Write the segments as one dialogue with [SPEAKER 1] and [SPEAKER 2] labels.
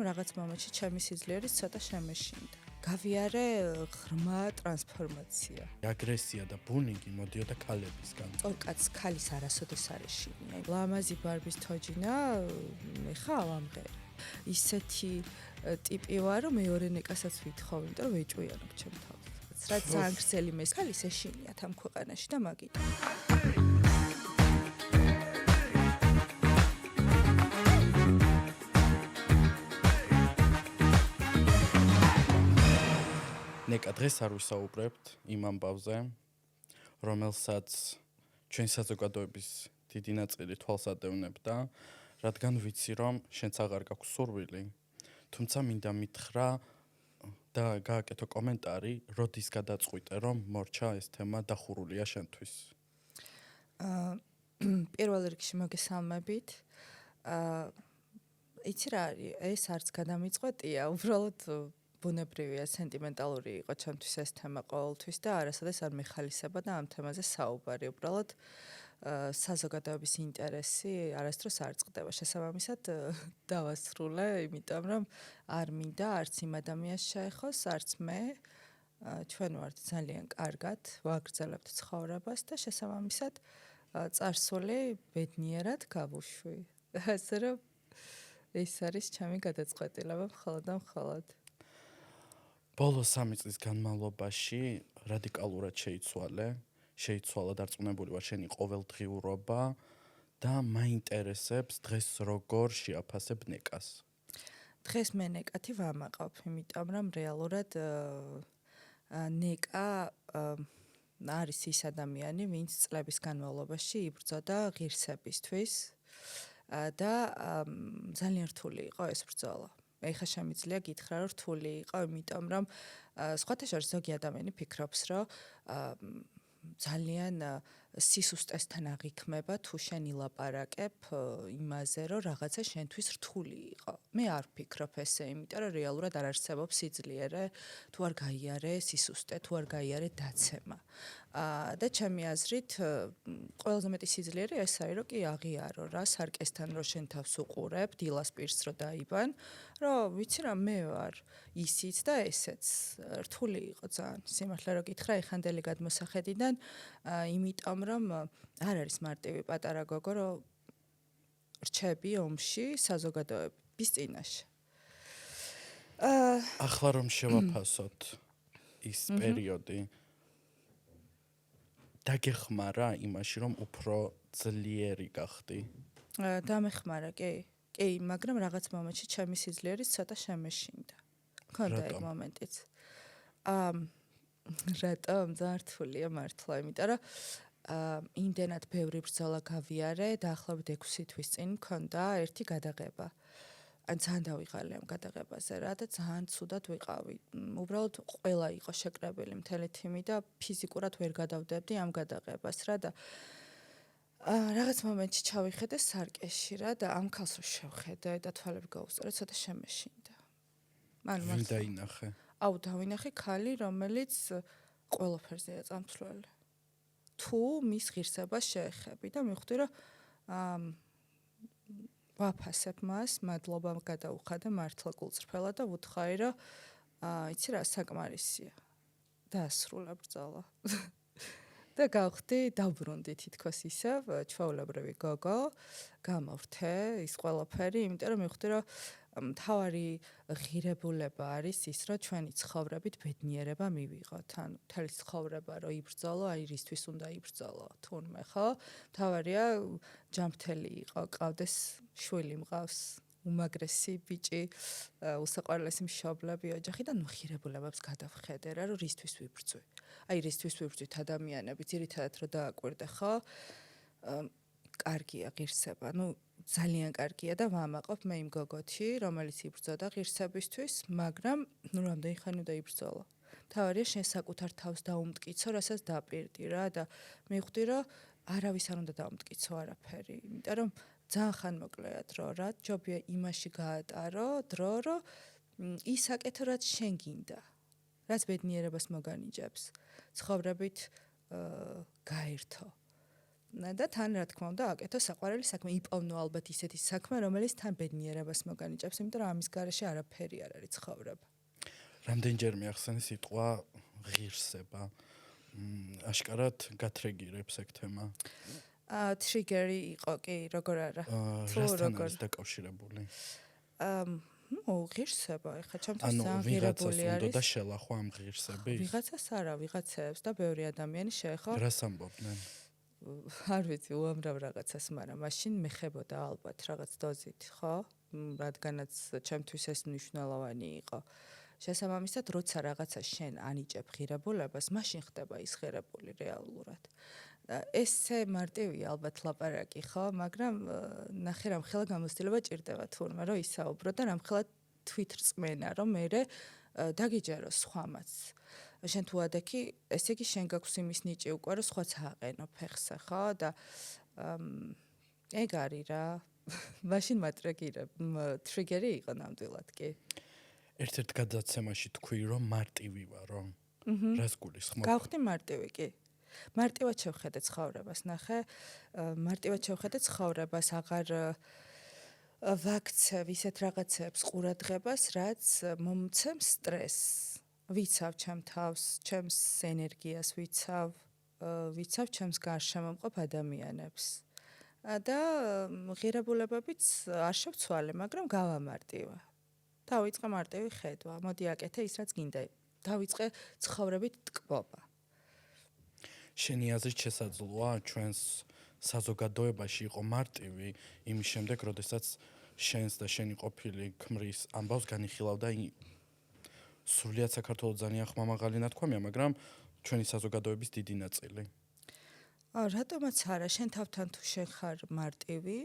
[SPEAKER 1] რაღაც მომენტში ჩემი სიძლიერის ცოტა შემეშინდა. გავიარე ღრმა ტრანსფორმაცია.
[SPEAKER 2] აგრესია და ბუნიგი მოდიოდა ქალებისგან.
[SPEAKER 1] წორკაც ქალის არასოდეს არ ეშინია. ლამაზი ბარბის თოჯინა ხა ავამღერი. ისეთი ტიპი ვარ, რომ მეორე ნეკასაც ვითხოვ, იმიტომ რომ ვეჭვიანობ ჩემ თავს. რაც ძალიან გრძელი მესქალის ეშინიათ ამ ქვეყანაში და მაგით.
[SPEAKER 2] ნეკა დღეს არ ვისაუბრებთ იმ ამბავზე, რომელსაც ჩვენ საზოგადოების დიდი ნაწილი თვალსადევნებდა, რადგან ვიცი, რომ შენც აღარ გაქვს სურვილი, თუმცა მინდა მითხრა და გააკეთო კომენტარი, როდის გადაწყვიტე, რომ მორჩა ეს თემა დახურულია შენთვის.
[SPEAKER 1] პირველ რიგში მოგესალმებით. იცი რა არის, ეს არც გადამიწყვეტია, უბრალოდ ბუნებრივია, სენტიმენტალური იყო ჩემთვის ეს თემა ყოველთვის და არასოდეს არ მეხალისებოდა ამ თემაზე საუბარი. უბრალოდ საზოგადოების ინტერესი არასდროს არ წყდება. შესაბამისად დავასრულე, იმიტომ რომ არ მინდა არც იმ ადამიანს შეეხოს, არც მე. ჩვენ ვართ ძალიან კარგად, ვაგრძელებთ ცხოვრებას და შესაბამისად წარსული ბედნიერად გავუშვი. ასე რომ ეს არის ჩემი გადაწყვეტილება მხოლოდ და მხოლოდ.
[SPEAKER 2] ბოლო 3 წლის განმავლობაში რადიკალურად შეიცვალა დარწმუნებული ვარ შენი ყოველდღიურობა და მაინტერესებს დღეს როგორ შეაფასებ ნეკას.
[SPEAKER 1] დღეს მე ნეკათი ვამაყობ, იმიტომ რომ რეალურად ნეკა არის ის ადამიანი, ვინც წლების განმავლობაში იბრძოდა ღირსებისთვის და ძალიან რთული იყო ეს ბრძოლა. ეხლა შემიძლია გითხრა, რომ რთული იყო, იმიტომ რომ სხვათა შორის ზოგი ადამიანი ფიქრობს, რომ ძალიან სისუსტესთან აღიქმება თუ შენ ილაპარაკებ იმაზე, რომ რაღაცა შენთვის რთული იყო. მე არ ვფიქრობ ესე, იმიტომ რომ რეალურად არ არსებობს სიძლიერე, თუ არ გაიარე სისუსტე, თუ არ გაიარე დაცემა. და ჩემი აზრით, ყველაზე მეტი სიძლიერე ეს არის, რომ კი აღიარო რა, სარკესთან რო შენ თავს უყურებ, დილას პირს რო დაიბან, რომ ვიცი რა, მე ვარ ისიც და ესეც. რთული იყო ძალიან. სიმართლე რო გითხრა, ეხანდელი გადმოსახედიდან, იმიტომ რომ არ არის მარტივი პატარა გოგო, რომ რჩები ომში საზოგადოების წინაშე.
[SPEAKER 2] ახლა რომ შევაფასოთ ის პერიოდი, დაგეხმარა იმაში, რომ უფრო ძლიერი გახდი?
[SPEAKER 1] დამეხმარა, კი. კი, მაგრამ რაღაც მომენტში ჩემი სიძლიერის ცოტა შემეშინდა. მქონდა ეგ მომენტიც. რატომ? ძალიან რთულია მართლა, იმიტომ რომ იმდენად ბევრი ბრძოლა გავიარე, დაახლოებით 6 თვის წინ მქონდა ერთი გადაღება. ძალიან დავიღალე ამ გადაღებაზე რა და ძალიან ცუდად ვიყავი. უბრალოდ ყველა იყო შეკრებილი მთელი თიმი და ფიზიკურად ვერ გადავდებდი ამ გადაღებას რა და რაღაც მომენტში ჩავიხედე სარკეში რა და ამ ქალს რო შევხედე და თვალები გაუსწორე, ცოტა შემეშინდა.
[SPEAKER 2] ვინ დაინახე?
[SPEAKER 1] დავინახე ქალი, რომელიც ყველაფერზეა წამსვლელი. თუ მის ღირსებას შეეხები და მივხვდი, რომ ვაფასებ მას, მადლობა გადაუხადე მართლა გულწრფელად და ვუთხარი, რომ იცი რა, საკმარისია. დაასრულა ბრძოლა. და გავხდი, დავბრუნდი თითქოს ისევ, ჩვეულებრივი გოგო, გამავრთე ის ყველაფერი, იმიტომ რომ მივხვდი, რომ მთავარი ღირებულება არის ის, რომ ჩვენი ცხოვრებით ბედნიერება მივიღოთ. ანუ მთელი ცხოვრება რო იბრძოლო, აი რისთვის უნდა იბრძოლო, თურმე, ხო? მთავარია ჯანმრთელი იყო, ყავდეს შვილი მყავს, უმაგრესი ბიჭი, უსაყვარლესი მშობლები, ოჯახი და ღირებულებებს გადავხედე რა, რომ რისთვის ვიბრძვი. აი რისთვის ვიბრძვით ადამიანები, ძირითადად რო დააკვირდე, ხო? კარგია ღირსება, ძალიან კარგია და ვამაყობ მე იმ გოგოთი, რომელიც იბრძოდა ღირსებისთვის, მაგრამ რამდენი ხანი უნდა იბრძოლო. მთავარია შენ საკუთარ თავს დაუმტკიცო, რასაც დაპირდი რა და მივხვდი, რომ არავის არ უნდა დაუმტკიცო არაფერი, იმიტომ რომ ძალიან ხანმოკლეა დრო რა, ჯობია იმაში გაატარო დრო, რომ ის აკეთო, რაც შენ გინდა, რაც ბედნიერებას მოგანიჭებს, ცხოვრებით გაერთო. და თან რა თქმა უნდა აკეთო საყვარელი საქმე, იპოვნო ალბათ ისეთი საქმე, რომელიც თან ბედნიერებას მოგანიჭებს, იმიტომ რომ ამის გარეშე არაფერი არ არის ცხოვრება.
[SPEAKER 2] რამდენჯერ მიახსენე სიტყვა ღირსება. აშკარად გათრეგირებს ეგ თემა.
[SPEAKER 1] ტრიგერი იყო კი, როგორ არა.
[SPEAKER 2] რასთან არის დაკავშირებული?
[SPEAKER 1] ღირსება, ეხლა ჩემთვის ძალიან ღირებული
[SPEAKER 2] ვიღაცას
[SPEAKER 1] არის.
[SPEAKER 2] უნდა და შელახო ამ ღირსების.
[SPEAKER 1] ვიღაცას არა, ვიღაცებს და ბევრი ადამიანი შეეხო.
[SPEAKER 2] რას ამბობდნენ?
[SPEAKER 1] არ ვიცი, უამრავ რაღაცას, მაგრამ მაშინ მეხებოდა ალბათ რაღაც დოზით, ხო? რადგანაც ჩემთვის ეს მნიშვნელოვანი იყო. შესაბამისად, როცა რაღაცა შენ ანიჭებ ღირებულებას, მაშინ ხდება ის ღირებული რეალურად. ესე მარტივია ალბათ ლაპარაკი, ხო? მაგრამ ნახე რამხელა გამოცდილება ჭირდება თურმე, რომ ისაუბრო და რამხელა თვითრწმენა, რომ მე დაგიჯერო სხვამაც. შენ თუ ადექი, ესე იგი შენ გაქვს იმის ნიჭი უკვე, რომ სხვაც ააყენო ფეხზე, ხო? და ეგ არის რა. მაშინ ტრიგერი იყო ნამდვილად კი.
[SPEAKER 2] ერთ-ერთ გადაცემაში თქვი, რომ მარტივი ვარო. რას გულისხმობ?
[SPEAKER 1] გავხდი მარტივი კი. მარტივად შევხედე ცხოვრებას, ნახე, მარტივად შევხედე ცხოვრებას, აღარ ვაქცევ ისეთ რაღაცებს ყურადღებას, რაც მომცემ სტრესს. ვიცავ ჩემ თავს, ჩემს ენერგიას ვიცავ ჩემს გარშემო მყოფ ადამიანებს. და ღირებულებებიც არ შევცვალე, მაგრამ გავამარტივე. დავიწყე მარტივი ხედვა, მოდი აკეთე ის, რაც გინდა. დავიწყე ცხოვრებით ტკბობა.
[SPEAKER 2] შენი აზრით შესაძლოა ჩვენს საზოგადოებაში იყო მარტივი იმის შემდეგ, როდესაც შენს და შენი ყოფილი ქმრის ამბავს განიხილავდა სრულიად საქართველოს ძალიან ხმამაღალი ნათქვამია, მაგრამ ჩვენი საზოგადოების დიდი ნაწილი.
[SPEAKER 1] რატომაც არა, შენ თავთან თუ შენ ხარ მარტივი,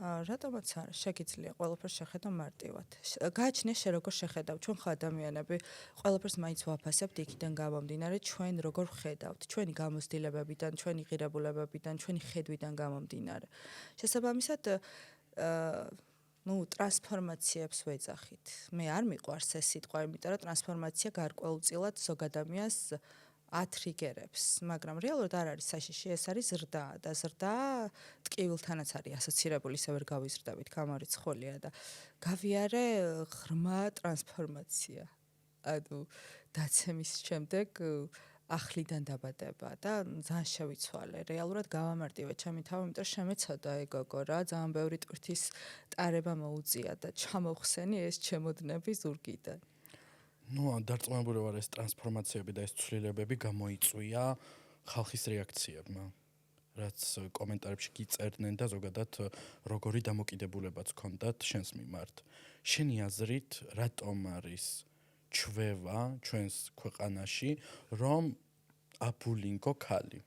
[SPEAKER 1] რატომაც არა, შეგიძლია ყველაფერს შეხედო მარტივად. გააჩნია შენ როგორ შეხედავ, ჩვენ ხო ადამიანები, ყველაფერს მაინც ვაფასებთ იქიდან გამომდინარე, ჩვენ როგორ ვხედავთ, ჩვენი გამოცდილებებიდან, ჩვენი ღირებულებებიდან, ჩვენი ხედვიდან გამომდინარე. შესაბამისად, ტრანსფორმაციებს ვეძახით. მე არ მიყვარს ეს სიტყვა, იმიტომ რომ ტრანსფორმაცია გარკვეულწილად ზოგ ადამიანს ათრიგერებს, მაგრამ რეალურად არ არის საშიში, ეს არის ზრდა და ზრდა ტკივილთანაც არის ასოცირებული, ისე ვერ გავიზრდებით, გამორიცხულია და გავიარე ღრმა ტრანსფორმაცია. ანუ დაცემის შემდეგ ახლიდან დაბადება და ძალიან შევიცვალე. რეალურად გავამარტივე ჩემი თავი, იმიტომ რომ შემეცოდა ეგოგო რა, ძალიან ბევრი ტვირთის ტარება მოუწია და ჩამოვხსენი ეს ჩემოდნები ზურგიდან.
[SPEAKER 2] დარწმუნებული ვარ, ეს ტრანსფორმაციები და ეს ცვლილებები გამოიწვია ხალხის რეაქციებმა, რაც კომენტარებში გიწერდნენ და ზოგადად როგორი დამოკიდებულებაც ჰქონდათ შენს მიმართ. შენი აზრით, რატომ არის ჩვევა ჩვენს ქვეყანაში, რომ აბულინგო ქალი?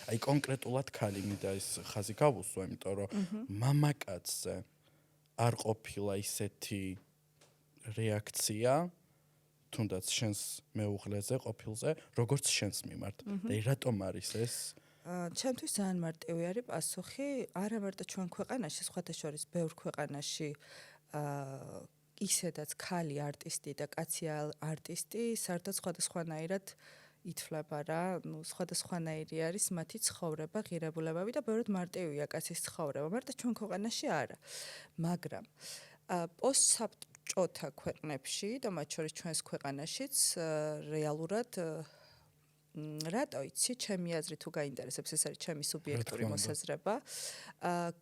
[SPEAKER 2] აი კონკრეტულად ქალი მინდა ეს ხაზი გავუსვა, იმიტომ რომ მამაკაცზე არ ყოფილა ისეთი რეაქცია, თუნდაც შენს მეუღლეზე ყოფილზე, როგორც შენს მიმართ. და რატომ არის ეს?
[SPEAKER 1] ჩემთვის ძალიან მარტივი არის პასუხი, არა მარტო ჩვენ ქვეყანაში, სხვათა შორის ბევრ ქვეყანაში ისედაც ქალი არტისტი და კაცი არტისტი საერთოდ სხვადასხვანაირად ითვლება რა, სხვადასხვანაირი არის მათი ცხოვრება, ღირებულებები და ბევრად მარტივია კაცის ცხოვრება, მარტო ჩვენ ქვეყანაში არა. მაგრამ პოსტსაბჭოთა ქვეყნებში და მათ შორის ჩვენს ქვეყანაშიც რეალურად რატო იცი, ჩემი აზრით თუ გაინტერესებს, ეს არის ჩემი სუბიექტური მოსაზრება.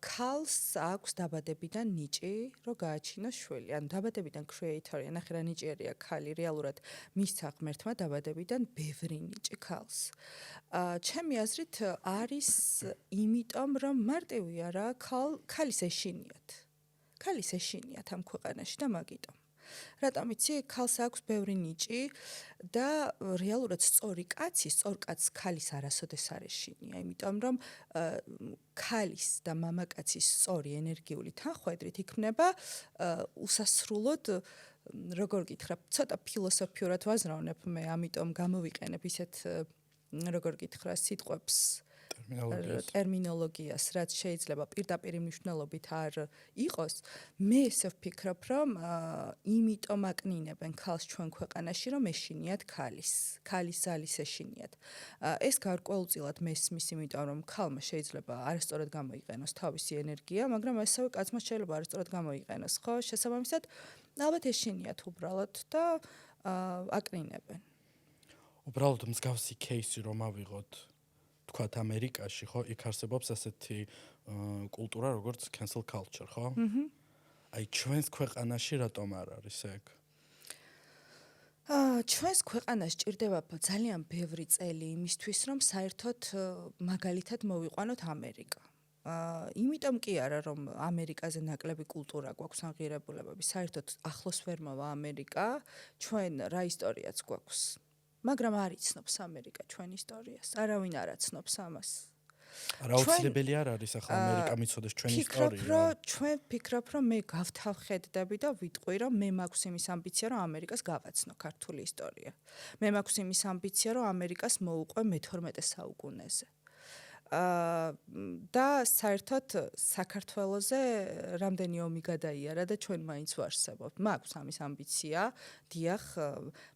[SPEAKER 1] ქალს აქვს დაბადებიდან ნიჭი, რომ გააჩინოს შვილი. ანუ დაბადებიდან კრეატორია, ნახე რა ნიჭიერია ქალი, რეალურად მისცა ღმერთმა დაბადებიდან ბევრი ნიჭი ქალს. ჩემი აზრით არის იმიტომ, რომ მარტივია რა, ქალის ეშინიათ. ქალის ეშინიათ ამ ქვეყანაში და მაგიტომ. რატომ იცი, ქალს აქვს ბევრი ნიჭი და რეალურად სწორი კაცს ქალის არასოდეს არ ეშინია, იმიტომ რომ ქალის და მამაკაცის სწორი ენერგიული თანხვედრით იქმნება უსასრულოდ, როგორ გითხრა, ცოტა ფილოსოფიურად ვაზროვნებ მე, ამიტომ გამოვიყენებ ისეთ, როგორ გითხრა, სიტყვებს, ტერმინოლოგიას, რაც შეიძლება პირდაპირ მნიშვნელობით არ იყოს, მე ესე ვფიქრობ, რომ იმიტომ აკნინებენ ქალს ჩვენ ქვეყანაში, რომ ეშინიათ ქალის ზალის ეშინიათ. ეს გარკვეულწილად მესმის, იმიტომ რომ ქალმა შეიძლება არასწორად გამოიყენოს თავისი ენერგია, მაგრამ ასევე კაცმა შეიძლება არასწორად გამოიყენოს, ხო? შესაბამისად, ალბათ ეშინიათ უბრალოდ და აკნინებენ.
[SPEAKER 2] უბრალოდ მსგავსი кейსი რომ ავიღოთ თქვათ ამერიკაში, ხო, იქ არსებობს ასეთი კულტურა, როგორც cancel culture, ხო? აი ჩვენს ქვეყანაში რატომ არ არის ეგ?
[SPEAKER 1] ჩვენს ქვეყანას ჭირდება ძალიან ბევრი წელი იმისთვის, რომ საერთოდ მაგალითად მოვიყვანოთ ამერიკა. იმიტომ კი არა, რომ ამერიკაზე ნაკლები კულტურა გვაქვს აღიარებულებები, საერთოდ ახლოს ვერ მოვა ამერიკა, ჩვენ რა ისტორიაც გვაქვს. მაგრამ არ იცნობს ამერიკა ჩვენ ისტორიას. არავინ არ აცნობს ამას.
[SPEAKER 2] რა აუცილებელი არ არის ახლა ამერიკა მიცოდეს ჩვენი ისტორია.
[SPEAKER 1] ჩვენ ვფიქრობ, რომ მე გავთავხედდები და ვიტყვი, რომ მე მაქვს იმის ამბიცია, რომ ამერიკას გავაცნო ქართული ისტორია. მე მაქვს იმის ამბიცია, რომ ამერიკას მოუყვე მე-12 საუკუნეზე. და საერთოდ საქართველოზე რამდენი ომი გადაიარა და ჩვენ მაინც ვარსებობთ. მაქვს ამის ამბიცია, დიახ,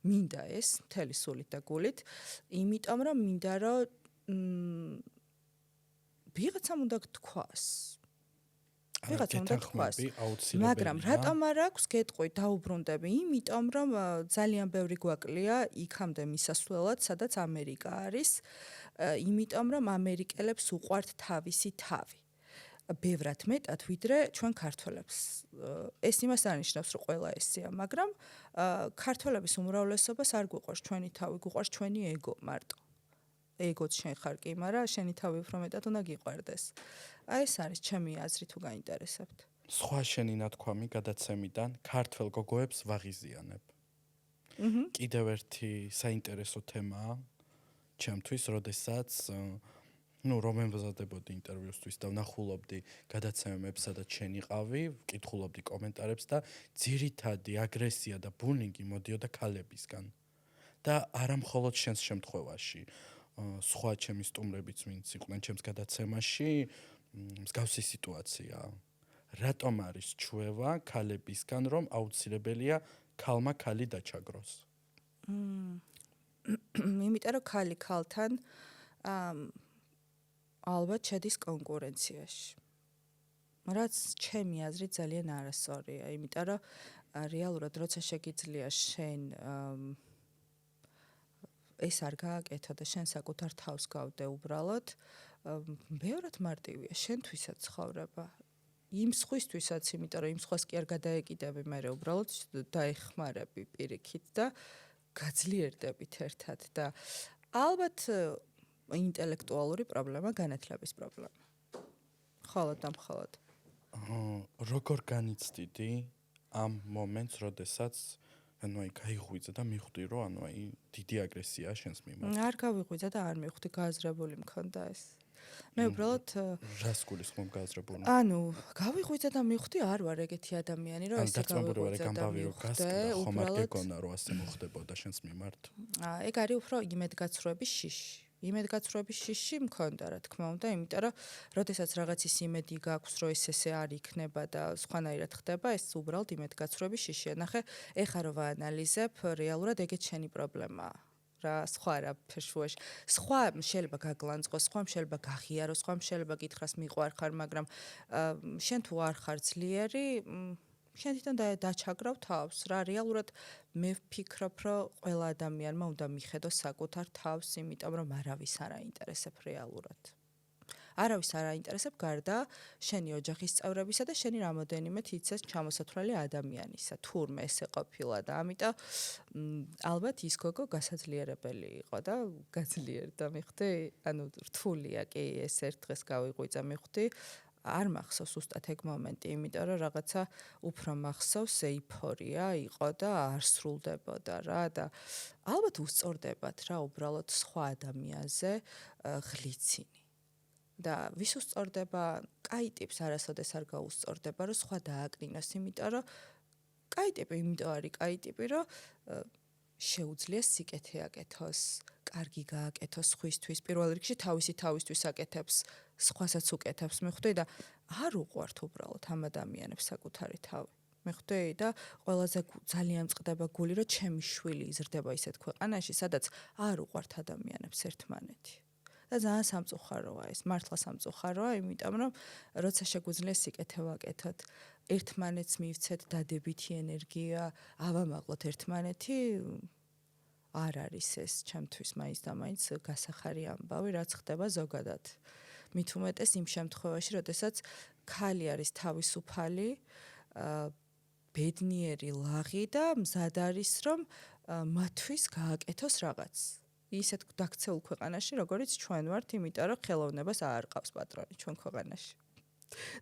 [SPEAKER 1] მინდა ეს მთელი სულით და გულით, იმიტომ რომ მინდა რომ ვიღაცამ უნდა გთქვას. მაგრამ რატომ არ აქვს გეტყვი დაუბრუნდები? იმიტომ რომ ძალიან ბევრი გვაკლია იქამდე მისასვლელად, სადაც ამერიკა არის. იმიტომ რომ ამერიკელებს უყვართ თავისი თავი. ბევრად მეტად ვიდრე ჩვენ ქართველებს. ეს იმას არ ნიშნავს, რომ ყველა ესეა, მაგრამ ქართველების უმრავლესობას არ გვიყვარს ჩვენი თავი, გვიყვარს ჩვენი ეგო მარტო. ეგოც შენ ხარ კი, მაგრამ შენი თავი უფრო მეტად უნდა გიყვარდეს. აი ეს არის ჩემი აზრი, თუ გაინტერესებთ.
[SPEAKER 2] სხვა შენი ნათქვამი გადაცემიდან ქართველ გოგოებს ვაღიზიანებ. კიდევ ერთი საინტერესო თემაა ჩემთვის, როდესაც რომ ემზადებოდი ინტერვიუსთვის და ვნახულობდი გადაცემებს, სადაც შენ იყავი, ვკითხულობდი კომენტარებს და ძირითადი აგრესია და ბულინგი მოდიოდა ქალებისგან. და არა მხოლოდ შენს შემთხვევაში. სხვა ჩემი სტუმრებიც ვინც იყვნენ ჩემს გადაცემაში, მსგავსი სიტუაცია. რატომ არის ჩვევა ქალებისგან, რომ აუცილებელია ქალმა ქალი დაჩაგროს?
[SPEAKER 1] იმიტომ რომ ქალი ქალთან ალბათ შედის კონკურენციაში. რაც ჩემი აზრით ძალიან არასწორია, იმიტომ რომ რეალურად როცა შეგიძლია შენ ეს არ გააკეთო და შენ საკუთარ თავს გავდე უბრალოდ, ბევრად მარტივია შენთვისაც ცხოვრება. იმ სხვისთვისაც, იმიტომ რომ იმ სხვას კი არ გადაეკიდები, მე უბრალოდ დაეხმარები პირიქით და გაძლიერდებით ერთად და ალბათ ინტელექტუალური პრობლემა, განათლების პრობლემა. მხოლოდ და მხოლოდ.
[SPEAKER 2] როგორ განიცდიდი ამ მომენტს, როდესაც აი გაიღვიძე და მიხვდი, რომ აი დიდი აგრესია შენს მიმართ?
[SPEAKER 1] არ გავიღვიძე და არ მიხვდი, გააზრებული მქონდა ეს. მე უბრალოდ
[SPEAKER 2] რას გულისხმობ გააზრებული?
[SPEAKER 1] გავიღვიძე და მიხვდი, არ ვარ ეგეთი ადამიანი, რომ ესე გავიღვიძე და მიხვდე,
[SPEAKER 2] ხომ არ გეკონა, რომ ასე მოხდებოდა შენს მიმართ?
[SPEAKER 1] ეგ არის უფრო იმედგაცრუების შიში. იმედგაცრუების შიში მქონდა, რა თქმა უნდა, იმიტომ რომ როდესაც რაღაცის იმედი გაქვს, რომ ესე არ იქნება და სხვანაირად ხდება, ეს უბრალოდ იმედგაცრუების შიშია. ნახე, ეხლა რო ვაანალიზებ, რეალურად ეგეც შენი პრობლემაა. რა სხვა რა ფეშუაში. სხვა შეიძლება გაგლანძღოს, სხვა შეიძლება გაღიაროს, სხვა შეიძლება გითხრას მიყვარ ხარ, მაგრამ შენ თუ არ ხარ ძლიერი, შენ თვითონ დაჩაგრავ თავს. რა რეალურად მე ვფიქრობ, რომ ყველა ადამიანმა უნდა მიხედოს საკუთარ თავს, იმიტომ რომ არავის არ აინტერესებ რეალურად. არავის არ აინტერესებ გარდა შენი ოჯახის წევრებისა და შენი რამოდენიმე თითქოს ჩამოსათვლელი ადამიანისა. თურმე ესე ყოფილა და ამიტომ ალბათ ის გოგო გასაძლიერებელი იყო და გაძლიერდა, მიხვდი? ანუ რთულია კი ეს ერთ დღეს გავიღვიძა, მიხვდი? არ მახსოვს უბრალოდ ეგ მომენტი, იმიტომ რომ რაღაცა უფრო მახსოვს ეიფორია იყო და არ სრულდებოდა რა და ალბათ უსწორდებათ რა უბრალოდ სხვა ადამიანზე ღლიცინი. და ვის უსწორდება? კაი ტიპს არასოდეს არ გაუსწორდება, რომ სხვა დააკნინოს, იმიტომ რომ კაი ტიპი, იმიტომ არის კაი ტიპი, რომ შეუძლია სიკეთე აკეთოს, კარგი გააკეთოს სხვისთვის, პირველ რიგში თავისთვის აკეთებს, სხვასაც უკეთებს, მიხვდები და არ უყვართ უბრალოდ ამ ადამიანებს საკუთარი თავი. მიხვდები და ყველაზე ძალიან წყდება გული, რომ ჩემი შვილი იზრდება ისეთ ქვეყანაში, სადაც არ უყვართ ადამიანებს ერთმანეთი. და ძალიან სამწუხაროა ეს, მართლა სამწუხაროა, იმიტომ რომ როცა შეგვიძლია სიკეთე ვაკეთოთ, ერთმანეთს მივცეთ დადებითი ენერგია, ავამაღლოთ ერთმანეთი, არ არის ეს ჩემთვის მაინც და მაინც გასახარი ამბავი, რაც ხდება ზოგადად. მით უმეტეს იმ შემთხვევაში, როდესაც ქალი არის თავისუფალი, ბედნიერი, ლაღი და მზად არის, რომ მათთვის გააკეთოს რაღაც. ისეთ დაქცეულ ქვეყანაში, როგორც ჩვენ ვართ, იმიტომ რომ ხელოვნებას არ ყავს პატრონი ჩვენ ქვეყანაში.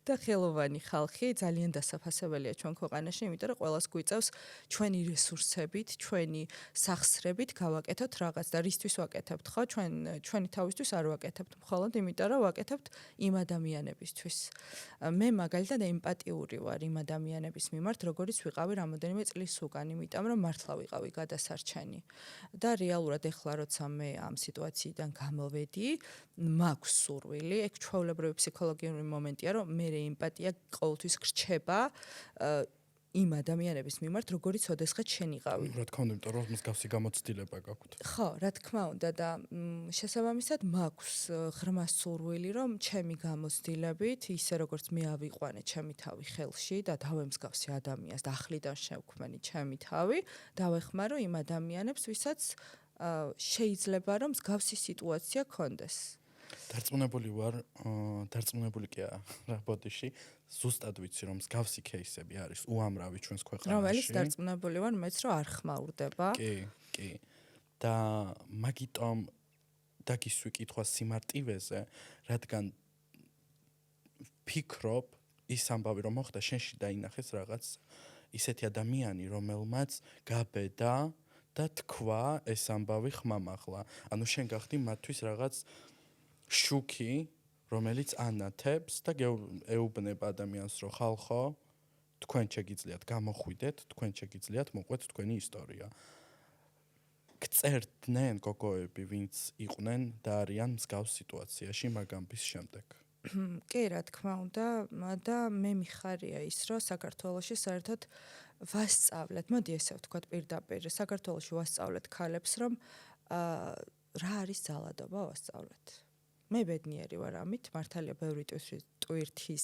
[SPEAKER 1] და ხელოვანი ხალხი ძალიან დასაფასებელია ჩვენ ქვეყანაში, იმიტომ რომ ყველას გვიწევს ჩვენი რესურსებით, ჩვენი სახსრებით გავაკეთოთ რაღაც და რისთვის ვაკეთებთ, ხო? ჩვენი თავისთვის არ ვაკეთებთ, მხოლოდ იმიტომ რომ ვაკეთებთ იმ ადამიანებისთვის. მე მაგალითად ემპათიური ვარ იმ ადამიანების მიმართ, როგორიც ვიყავი რამოდენიმე წლის უკან, იმიტომ რომ მართლა ვიყავი გადასარჩენი. და რეალურად ეხლა როცა მე ამ სიტუაციიდან გამოვედი, მაქვს სურვილი, ეგ ჩვეულებრივი ფსიქოლოგიური მომენტია, რომ მე ემპათია ყოველთვის გრჩება იმ ადამიანების მიმართ, როგორიც ოდესღაც შენ იყავი.
[SPEAKER 2] რა თქმა უნდა, იმიტომ რომ მსგავსი გამოცდილება გაქვთ.
[SPEAKER 1] ხო, რა თქმა უნდა და შესაბამისად მაქვს ღრმა სურვილი, რომ ჩემი გამოცდილებით, ისე როგორც მე ავიყვანე ჩემი თავი ხელში და დავემსგავსე ადამიანს და ახლიდან შევქმენი ჩემი თავი, დავეხმარო იმ ადამიანებს, ვისაც შეიძლება რომ მსგავსი სიტუაცია ქონდეს.
[SPEAKER 2] დარწმუნებული ვარ, დარწმუნებული კი არა, რა ბოდიში, ზუსტად ვიცი რომ მსგავსი кейსები არის უამრავი ჩვენს ქვეყანაში.
[SPEAKER 1] რომელიც დარწმუნებული ვარ მეც რომ არ ხმაურდება.
[SPEAKER 2] კი. და მაგიტომ დაგისვი კითხვა სიმარტივეზე, რადგან ფიქრობ ის ამბავი რომ მოხდა შენში დაინახეს რაღაც ისეთი ადამიანი, რომელმაც გაბედა და თქვა ეს ამბავი ხმამაღლა. ანუ შენ გახდი მათთვის რაღაც შუქი, რომელიც ანათებს და ეუბნება ადამიანს, რომ ხალხო, თქვენ შეგიძლიათ გამოხვიდეთ, თქვენ შეგიძლიათ მოყვეთ თქვენი ისტორია. გწერდნენ გოგოები, ვინც იყვნენ და არიან მსგავს სიტუაციაში მაგამბის შემდეგ.
[SPEAKER 1] კი, რა თქმა უნდა, და მე მიხარია ის, რომ საქართველოში საერთოდ ვასწავლეთ, მოდი ესე ვთქვათ პირდაპირ, საქართველოში ვასწავლეთ ქალებს, რომ რა არის ძალადობა ვასწავლეთ. მე ბედნიერი ვარ ამით, მართალია ბევრი ტვირთის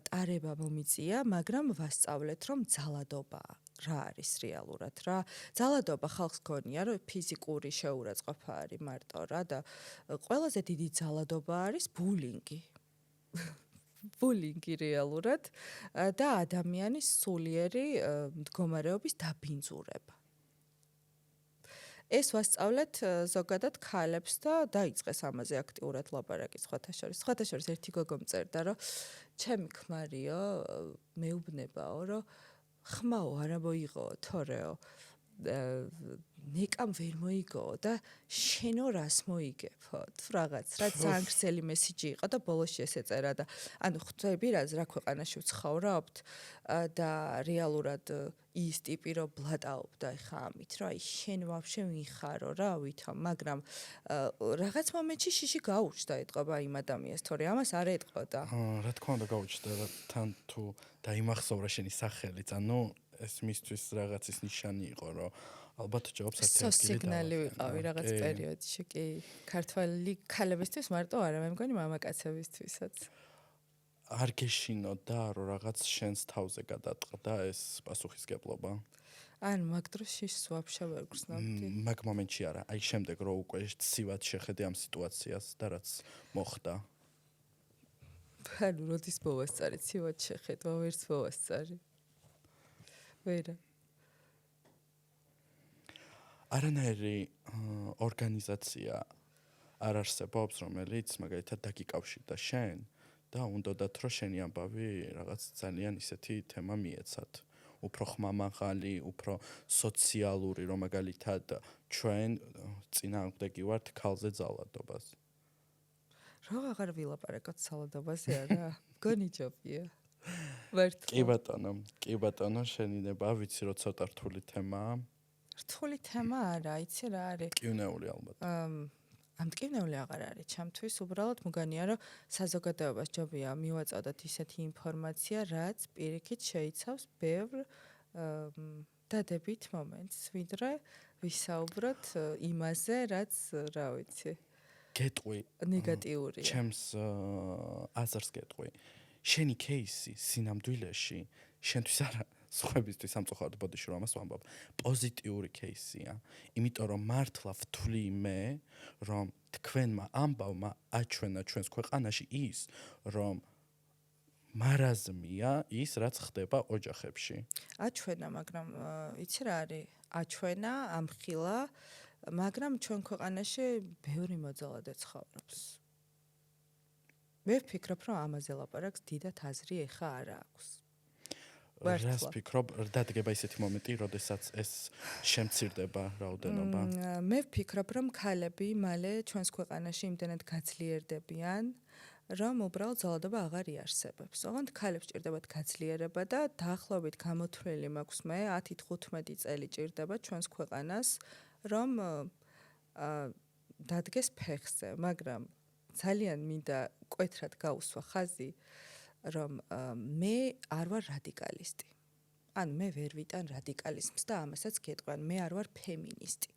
[SPEAKER 1] ტარება მომიწია, მაგრამ ვასწავლეთ, რომ ძალადობაა. რა არის რეალურად რა? ძალადობა ხალხს გონია, რომ ფიზიკური შეურაცხყოფა არის მარტო რა და ყველაზე დიდი ძალადობა არის ბულინგი. ბულინგი რეალურად და ადამიანის სულიერი მდგომარეობის დაბინძურება. ეს ვასწავლეთ ზოგადად ქალებს და დაიწყეს ამაზე აქტიურად ლაპარაკი სხვათა შორის. სხვათა შორის ერთი გოგო მწერდა, რომ ჩემი ქმარიო, მეუბნებაო, რომ ხმაო არა მოიღო, თორეო, ნეკამ ვერ მოიგო და შენო რას მოიგებო? თუ რაღაც რა ძალიან გრძელი მესიჯი იყო და ბოლოში ეს ეწერა და ანუ ხვდები რა ქვეყანაში ვცხოვრობთ და რეალურად ის ტიპი რომ ბლატაობდა ხა ამით რა აი შენ ვაფშე ვიხარო რა ვითომ მაგრამ რაღაც მომენტში შიში გაუჩნდა ეთყობა იმ ადამიანს თორე ამას არ ეთყოდა
[SPEAKER 2] რა თქმა უნდა გაუჩნდა თან თუ დაიმახსოვრა შენი სახელიც ანუ ეს მისთვის რაღაცის ნიშანი იყო რომ ალბათ ჯობს
[SPEAKER 1] ერთ-ერთი სიგნალი ვიყავი რაღაც პერიოდში კი ქართველი ქალებისთვის მარტო არა მე მგონი მამაკაცებისთვისაც
[SPEAKER 2] არ გეშინოდა რომ რაღაც შენს თავზე გადატყდა ეს პასუხისგებლობა
[SPEAKER 1] ან მაგ დროს შიშს ვაფშე ვერ გრძნობდი
[SPEAKER 2] მაგ მომენტში არა აი შემდეგ რო უკვე ცივად შეხედე ამ სიტუაციას და რაც მოხდა
[SPEAKER 1] ანუ როდის მოვასწარი ცივად შეხედვა ვერც მოვასწარი ვერა
[SPEAKER 2] არანაირი ორგანიზაცია არ არსებობს, რომელიც მაგალითად დაგიკავშირდა შენ და უნდათ რომ შენი ამბავი რაღაც ძალიან ისეთი თემა მიეცათ. უფრო ხმამაღალი, უფრო სოციალური, რომ მაგალითად ჩვენ წინააღმდეგი ვართ ქალზე ძალადობას.
[SPEAKER 1] რა აღარ ვილაპარაკოთ ძალადობაზე არა? გონი ჯობია. ვერთ.
[SPEAKER 2] კი ბატონო, შენი ნება ვიცი რომ ცოტა რთული თემაა.
[SPEAKER 1] რთული თემა არა, იცი რა არის?
[SPEAKER 2] მტკივნეული ალბათ.
[SPEAKER 1] ამტკივნეული აღარ არის ჩემთვის, უბრალოდ მგონია, რომ საზოგადოებას ჯობია მივაწოდოთ ისეთი ინფორმაცია, რაც პირიქით შეიცავს ბევრ დადებით მომენტს, ვიდრე ვისაუბროთ იმაზე, რაც, რა ვიცი,
[SPEAKER 2] გეტყვი.
[SPEAKER 1] ნეგატიურია.
[SPEAKER 2] ჩემს აზრს გეტყვი. შენი кейსი სინამდვილეში შენთვის არა, სხვებისთვის სამწუხაროდ ბოდიში რომ ამას ვამბობ, პოზიტიური кейსია. იმიტომ რომ მართლა ვთვლი მე, რომ თქვენმა ამბავმა აჩვენა ჩვენს ქვეყანაში ის, რომ მარაზმია ის, რაც ხდება ოჯახებში.
[SPEAKER 1] აჩვენა, მაგრამ იცი რა არის? აჩვენა, ამხილა, მაგრამ ჩვენ ქვეყანაში ბევრი მოძალადე ცხოვრობს. მე ვფიქრობ, რომ ამაზე ლაპარაკს დიდად აზრი ეხა არ აქვს.
[SPEAKER 2] რას ფიქრობ, დადგება ისეთი მომენტი, როდესაც ეს შემცირდება რაოდენობა?
[SPEAKER 1] მე ვფიქრობ, რომ ქალები მალე ჩვენს ქვეყანაში იმდენად გაძლიერდებიან, რომ უბრალოდ ძალადობა აღარ იარსებებს. ოღონდ ქალებს ჭირდებათ გაძლიერება და დაახლოებით გამოთვლილი მაქვს მე 10-15 წელი ჭირდება ჩვენს ქვეყანას, რომ დადგეს ფეხზე, მაგრამ ძალიან მინდა კვეთრად გაუსვა ხაზი, რომ მე არ ვარ რადიკალისტი. ან მე ვერ ვიტან რადიკალიზმს და ამასაც გეტყვიან, მე არ ვარ ფემინისტი.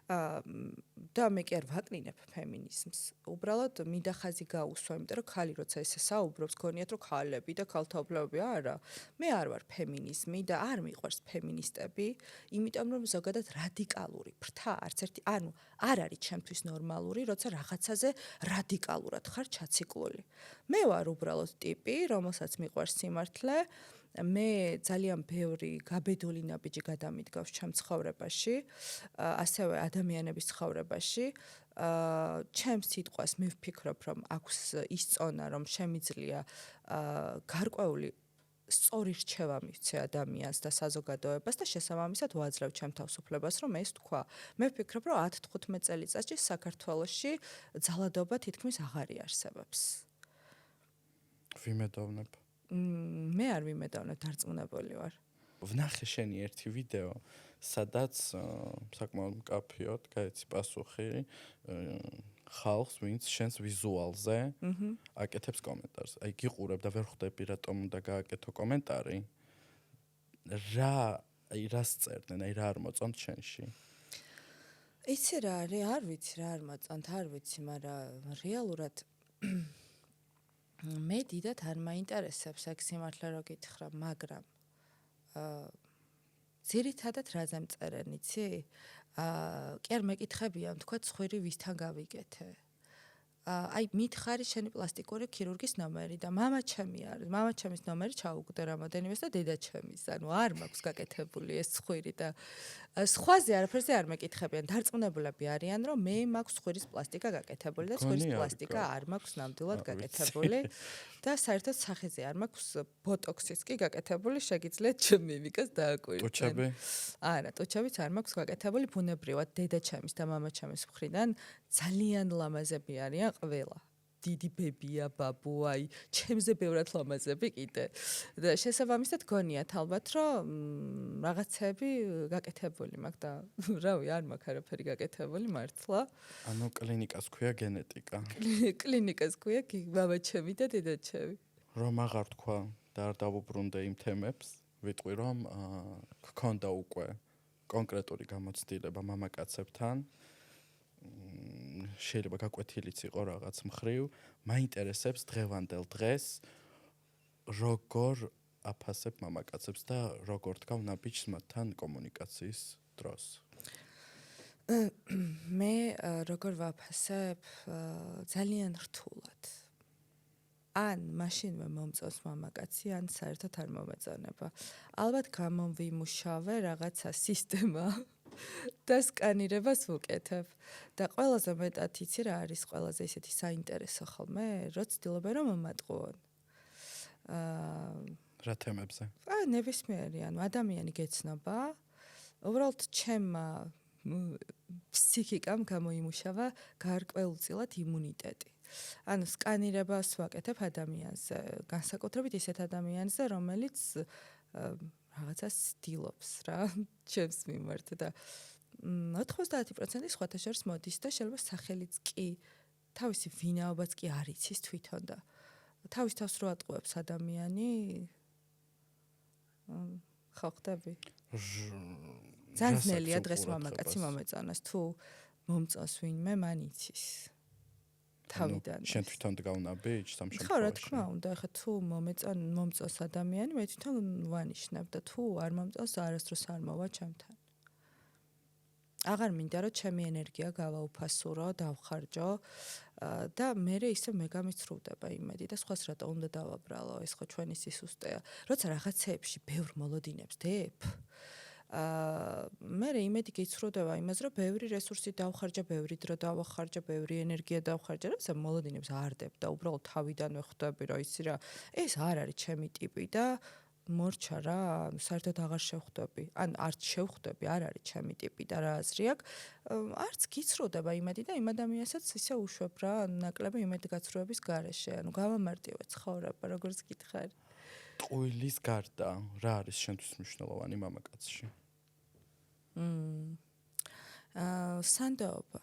[SPEAKER 1] და მე კი არ ვაკნინებ ფემინიზმს. უბრალოდ მინდა ხაზი გაუსვა, იმიტომ რომ ქალი როცა ესე საუბრობს, გონიათ რომ ქალები და ქალთაობლები არა. მე არ ვარ ფემინიზმი და არ მიყვარს ფემინისტები, იმიტომ რომ ზოგადად რადიკალური ფრთა არც ერთი, ანუ არ არის ჩემთვის ნორმალური, როცა რაღაცაზე რადიკალურად ხარ ჩაციკლული. მე ვარ უბრალოდ ტიპი, რომელსაც მიყვარს სიმართლე. მე ძალიან ბევრი გაბედული ნაბიჯი გადამიდგავს ჩემ ცხოვრებაში, ასევე ადამიანების ცხოვრებაში. ჩემს სიტყვას მე ვფიქრობ, რომ აქვს ის წონა, რომ შემიძლია გარკვეული სწორი რჩევა მივცე ადამიანს და საზოგადოებას და შესაბამისად ვაძლევ ჩემ თავისუფლებას, რომ ეს თქვა. მე ვფიქრობ, რომ 10-15 წელიწადში საქართველოში ძალადობა თითქმის აღარ იარსებებს.
[SPEAKER 2] ვიმედოვნებ.
[SPEAKER 1] მე არ ვიმედოვნებ, დარწმუნებული ვარ.
[SPEAKER 2] ვნახე შენი ერთი ვიდეო, სადაც საკმაოდ მკაფიოდ გაეცი პასუხი ხალხს, ვინც შენს ვიზუალზე აკეთებს კომენტარს. აი გიყურებ და ვერ ხვდები რატომ უნდა გააკეთო კომენტარი. რას წერდნენ, აი რა არ მოწონთ შენში?
[SPEAKER 1] იცი რა არის, არ ვიცი რა არ მოწონთ, არ ვიცი, მაგრამ რეალურად მე დიდად არ მაინტერესებს აქ სიმართლე რო გითხრა, მაგრამ ძირითადად რაზე მწერენ, იცი? კი არ მეკითხებიან, თქვა ცხვირი ვისთან გავიკეთე. აი მითხარი შენი პლასტიკური ქირურგის ნომერი და მამაჩემი არის. მამაჩემის ნომერი ჩაუგდე რამოდენიმეს და დედაჩემის. ანუ არ მაქვს გაკეთებული ეს ცხვირი და სხვაზე არაფერზე არ მეკითხებიან. დარწმუნებულები არიან, რომ მე მაქვს ცხვირის პლასტიკა გაკეთებული და ცხვირის პლასტიკა არ მაქვს ნამდვილად გაკეთებული და საერთოდ სახეზე არ მაქვს ბოტოქსის კი გაკეთებული, შეგიძლიათ მიმიკას დააკვირდეთ.
[SPEAKER 2] ტუჩები?
[SPEAKER 1] არა, ტუჩებიც არ მაქვს გაკეთებული, ბუნებრივად დედაჩემის და მამაჩემის მხრიდან ძალიან ლამაზები არიან ყველა. დიდი ბებია, ბაბუ, აი, ჩემზე ბევრად ლამაზები კიდე. და შესაბამისად გონიათ ალბათ, რომ რაღაცები გაკეთებული მაქვს და რავი, არ მაქვს არაფერი გაკეთებული მართლა.
[SPEAKER 2] ანუ კლინიკას ქვია გენეტიკა.
[SPEAKER 1] კლინიკას ქვია მამაჩემი და დედაჩემი.
[SPEAKER 2] რომ აღარ თქვა და არ დავუბრუნდე იმ თემებს, ვიტყვი რომ გქონდა უკვე კონკრეტული გამოცდილება მამაკაცებთან. შეიძლება გაკვეთილიც იყო რაღაც მხრივ, მაინტერესებს დღევანდელ დღეს როგორ აფასებ მამაკაცებს და როგორ დგავ ნაბიჯს მათთან კომუნიკაციის დროს.
[SPEAKER 1] მე როგორ ვაფასებ, ძალიან რთულად. ან მაშინვე მომწონს მამაკაცი, ან საერთოდ არ მომეწონება. ალბათ გამომვიმუშავე რაღაცა სისტემა. და სკანირებას ვუკეთებ. და ყველაზე მეტად იცი რა არის ყველაზე ისეთი საინტერესო ხოლმე, რო ცდილობენ რომ მომატყუონ.
[SPEAKER 2] რა თემებზე?
[SPEAKER 1] ნებისმიერი, ანუ ადამიანი გეცნობა, უბრალოდ ჩემმა ფსიქიკამ გამოიმუშავა გარკვეულწილად იმუნიტეტი. ანუ სკანირებას ვაკეთებ ადამიანზე, განსაკუთრებით ისეთ ადამიანზე, რომელიც რაღაცას ცდილობს რა ჩემს მიმართ და 90% სხვათა შორის მოდის და შეიძლება სახელიც კი თავისი ვინაობაც კი არ იცის თვითონ და თავის თავს რო ატყუებს ადამიანი ხო ხდები ძალიან ძნელია დღეს მამაკაცი მომეწონოს თუ მომწონს ვინმე მან იცის თავიდან
[SPEAKER 2] შენ თვითონ დგავნაბიჯ სამშობლოში
[SPEAKER 1] ხო რა თქმა უნდა ხა თუ მომწონს ადამიანი მე თვითონ ვანიშნებ და თუ არ მომწონს არასდროს არ მოვა ჩემთან აღარ მინდა რომ ჩემი ენერგია გავაუფასურო დავხარჯო და მე ისე მე გამიცრუვდება იმედი და სხვას რატო უნდა დავაბრალო ეს ხო ჩვენი სისუსტეა როცა რაღაცეებში ბევრ მოლოდინებს დებ მე იმედი გიცრუდება იმას რომ ბევრი რესურსი დავხარჯა, ბევრი დრო დავახარჯა, ბევრი ენერგია დავხარჯა, რომ მოლოდინებს არ დებ და უბრალოდ თავიდანვე ხვდები რომ იცი რა ეს არ არის ჩემი ტიპი და მორჩა რა, საერთოდ აღარ შევხვდები. ან არც შევხვდები, არ არის ჩემი ტიპი და რა აზრი აქვს. არც გიცრუდება იმედი და იმ ადამიანსაც ისე უშვებ რა, ნაკლები იმედგაცრუების გარეშე. ანუ გავამარტივე ცხოვრება, როგორც გითხარი.
[SPEAKER 2] ტყუილის გარდა რა არის შენთვის მნიშვნელოვანი მამაკაცში? სანდოობა,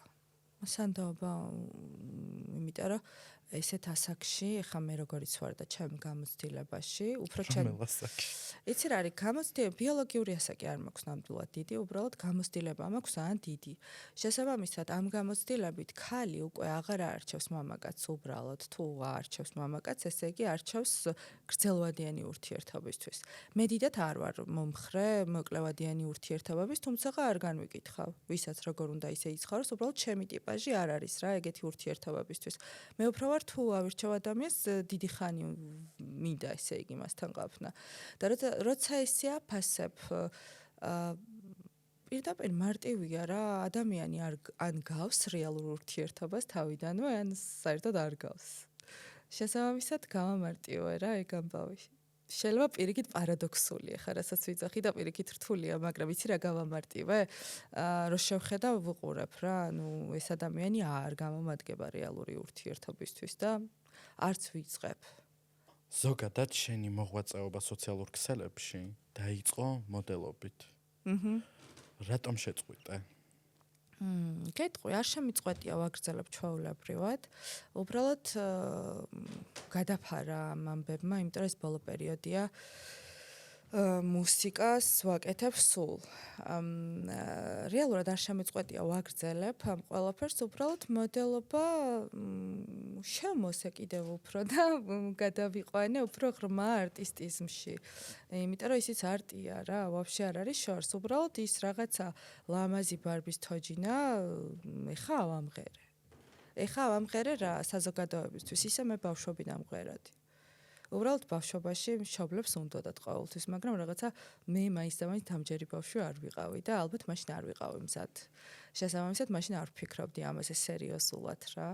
[SPEAKER 2] იმიტომ რომ ესეთ ასაკში, ეხა მე როგორიც ვარ და ჩემ გამოცდილებაში, უფრო ჩემ იცი რა არის გამოცდილება, ბიოლოგიური ასაკი არ მაქვს ნამდვილად დიდი, უბრალოდ გამოცდილება მაქვს ძალიან დიდი. შესაბამისად, ამ გამოცდილებით ქალი უკვე აღარ არჩევს მამაკაცს უბრალოდ, თუ არჩევს მამაკაცს, ესე იგი არჩევს გრძელვადიანი ურთიერთობისთვის. მე დიდად არ ვარ მომხრე მოკლევადიანი ურთიერთობების, თუმცა არ განვიკითხავ, ვისაც როგორ უნდა ისე იცხოვროს, უბრალოდ ჩემი ტიპაჟი არ არის რა ეგეთი ურთიერთობებისთვის. მე უფრო ვარ თუ ავირჩევ ადამიანს დიდი ხანი მინდა ესე იგი მასთან ყოფნა. და როცა ესე აფასებ პირდაპირ მარტივია რა ადამიანი ან გავს რეალურ ურთიერთობას თავიდანვე ან საერთოდ არ გავს. შესაბამისად გავამარტივე რა ეგ ამბავი. შეიძლება პირიქით პარადოქსულია ხა რასაც ვიძახი და პირიქით რთულია, მაგრამ იცი რა გავამარტივე? რო შევხედავ ვუყურებ რა, ანუ ეს ადამიანი არ გამომადგება რეალური ურთიერთობისთვის და არც ვიწყებ. ზოგადად შენი მოღვაწეობა სოციალურ ქსელებში დაიწყო მოდელობით. რატომ შეწყვიტე?
[SPEAKER 1] გეტყვი, არ შემიწყვეტია ვაგრძელებ ჩვეულებრივად. უბრალოდ გადაფარა ამ ამბებმა, იმიტომ რომ ეს ბოლო პერიოდია მუსიკას ვაკეთებ სულ. რეალურად არ შემიწყვეტია ვაგრძელებ ამ ყველაფერს, უბრალოდ მოდელობა შემოსე კიდევ უფრო და გადავიყვანე უფრო ღრმა არტისტიზმში. იმიტომ რომ ისიც არტია რა, ვაფშე არ არის შორს. უბრალოდ ის რაღაცა ლამაზი ბარბის თოჯინა, ეხა ავამღერე რა საზოგადოებისთვის, ისე მე ბავშვობიდან მღერადი. უბრალოდ ბავშვობაში მშობლებს უნდოდათ ყოველთვის, მაგრამ რაღაცა მე მაინც და მაინც დამჯერი ბავშვი არ ვიყავი და ალბათ მაშინ არ ვიყავი მზად. შესაბამისად, მაშინ არ ვფიქრობდი ამაზე სერიოზულად რა.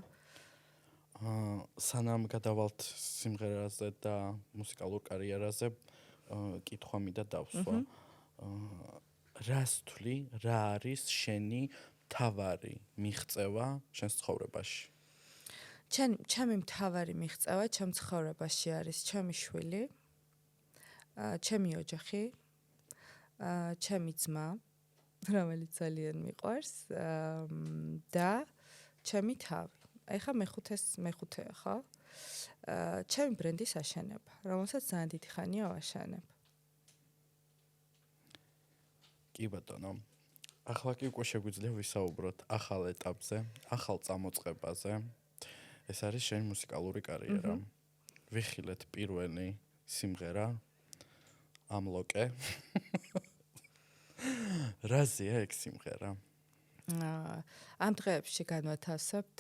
[SPEAKER 2] სანამ გადავალთ სიმღერაზე და მუსიკალურ კარიერაზე, კითხვა მინდა დავსვა. რას თვლი, რა არის შენი მთავარი მიღწევა შენს ცხოვრებაში?
[SPEAKER 1] ჩემი მთავარი მიღწევა ჩემ ცხოვრებაში არის ჩემი შვილი, ჩემი ოჯახი, ჩემი ძმა, რომელიც ძალიან მიყვარს და ჩემი თავი. ეხა მეხუთეა, ხო? ჩემი ბრენდის აშენება, რომელსაც ძალიან დიდი ხანია ვაშენებ.
[SPEAKER 2] კი ბატონო. ახლა კი უკვე შეგვიძლია ვისაუბროთ ახალ ეტაპზე, ახალ წამოწყებაზე. ეს არის შენი მუსიკალური კარიერა. ვიხილეთ პირველი სიმღერა ამლოკე. რაზეა ეგ სიმღერა?
[SPEAKER 1] ამ დღეებში განვათავსებთ